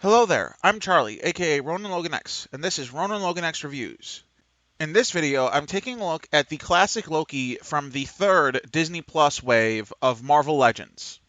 Hello there, I'm Charlie, aka Ronan Logan X, and this is Ronan Logan X Reviews. In this video, I'm taking a look at the Classic Loki from the third Disney Plus wave of Marvel Legends.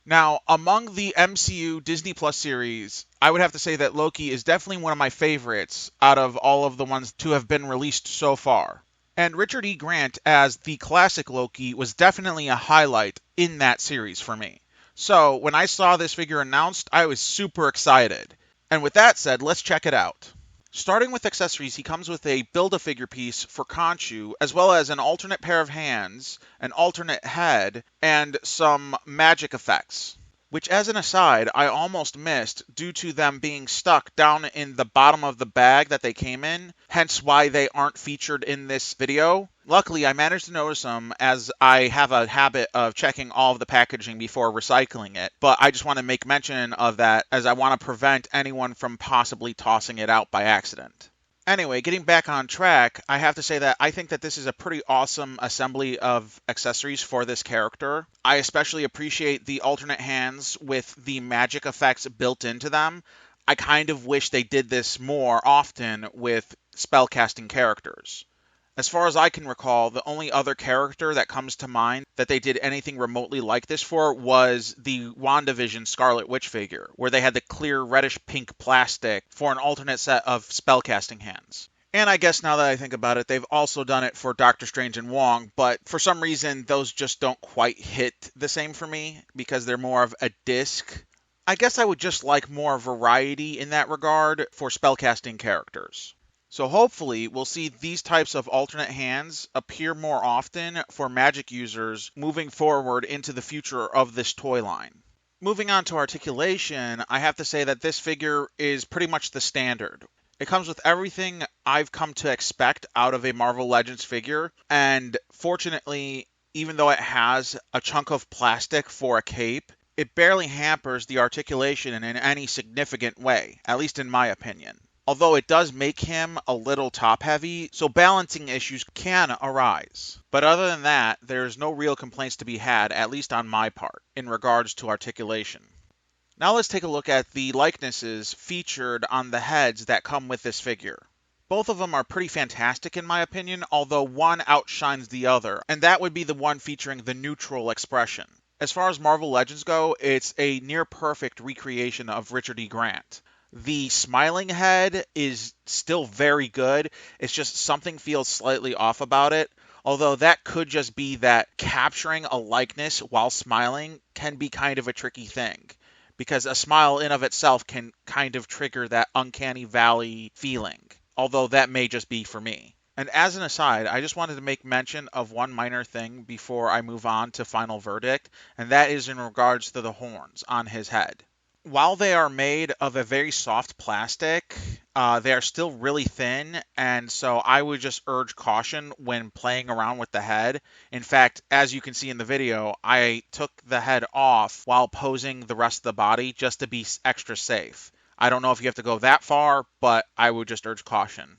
Now, among the MCU Disney Plus series, I would have to say that Loki is definitely one of my favorites out of all of the ones to have been released so far. And Richard E. Grant as the Classic Loki was definitely a highlight in that series for me. So, when I saw this figure announced, I was super excited. And with that said, let's check it out. Starting with accessories, he comes with a Build-A-Figure piece for Khonshu, as well as an alternate pair of hands, an alternate head, and some magic effects. Which, as an aside, I almost missed due to them being stuck down in the bottom of the bag that they came in, hence why they aren't featured in this video. Luckily, I managed to notice them as I have a habit of checking all of the packaging before recycling it, but I just want to make mention of that as I want to prevent anyone from possibly tossing it out by accident. Anyway, getting back on track, I have to say that I think that this is a pretty awesome assembly of accessories for this character. I especially appreciate the alternate hands with the magic effects built into them. I kind of wish they did this more often with spellcasting characters. As far as I can recall, the only other character that comes to mind that they did anything remotely like this for was the WandaVision Scarlet Witch figure, where they had the clear reddish-pink plastic for an alternate set of spellcasting hands. And I guess now that I think about it, they've also done it for Doctor Strange and Wong, but for some reason, those just don't quite hit the same for me, because they're more of a disc. I guess I would just like more variety in that regard for spellcasting characters. So hopefully we'll see these types of alternate hands appear more often for Magic users moving forward into the future of this toy line. Moving on to articulation, I have to say that this figure is pretty much the standard. It comes with everything I've come to expect out of a Marvel Legends figure, and fortunately, even though it has a chunk of plastic for a cape, it barely hampers the articulation in any significant way, at least in my opinion. Although it does make him a little top-heavy, so balancing issues can arise. But other than that, there's no real complaints to be had, at least on my part, in regards to articulation. Now let's take a look at the likenesses featured on the heads that come with this figure. Both of them are pretty fantastic in my opinion, although one outshines the other, and that would be the one featuring the neutral expression. As far as Marvel Legends go, it's a near-perfect recreation of Richard E. Grant. The smiling head is still very good. It's just something feels slightly off about it. Although that could just be that capturing a likeness while smiling can be kind of a tricky thing. Because a smile in of itself can kind of trigger that uncanny valley feeling. Although that may just be for me. And as an aside, I just wanted to make mention of one minor thing before I move on to final verdict. And that is in regards to the horns on his head. While they are made of a very soft plastic, they are still really thin, and so I would just urge caution when playing around with the head. In fact, as you can see in the video, I took the head off while posing the rest of the body just to be extra safe. I don't know if you have to go that far, but I would just urge caution.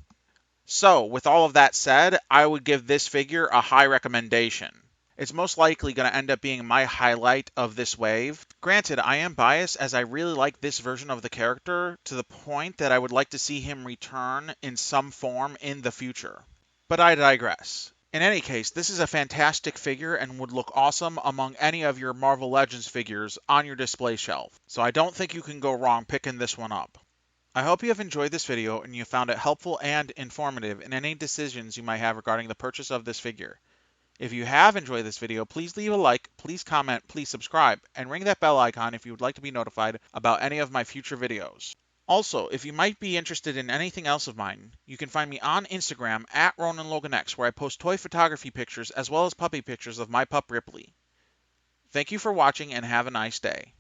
So, with all of that said, I would give this figure a high recommendation. It's most likely going to end up being my highlight of this wave. Granted, I am biased as I really like this version of the character to the point that I would like to see him return in some form in the future. But I digress. In any case, this is a fantastic figure and would look awesome among any of your Marvel Legends figures on your display shelf. So I don't think you can go wrong picking this one up. I hope you have enjoyed this video and you found it helpful and informative in any decisions you might have regarding the purchase of this figure. If you have enjoyed this video, please leave a like, please comment, please subscribe, and ring that bell icon if you would like to be notified about any of my future videos. Also, if you might be interested in anything else of mine, you can find me on Instagram at RonanLoganX, where I post toy photography pictures as well as puppy pictures of my pup Ripley. Thank you for watching and have a nice day.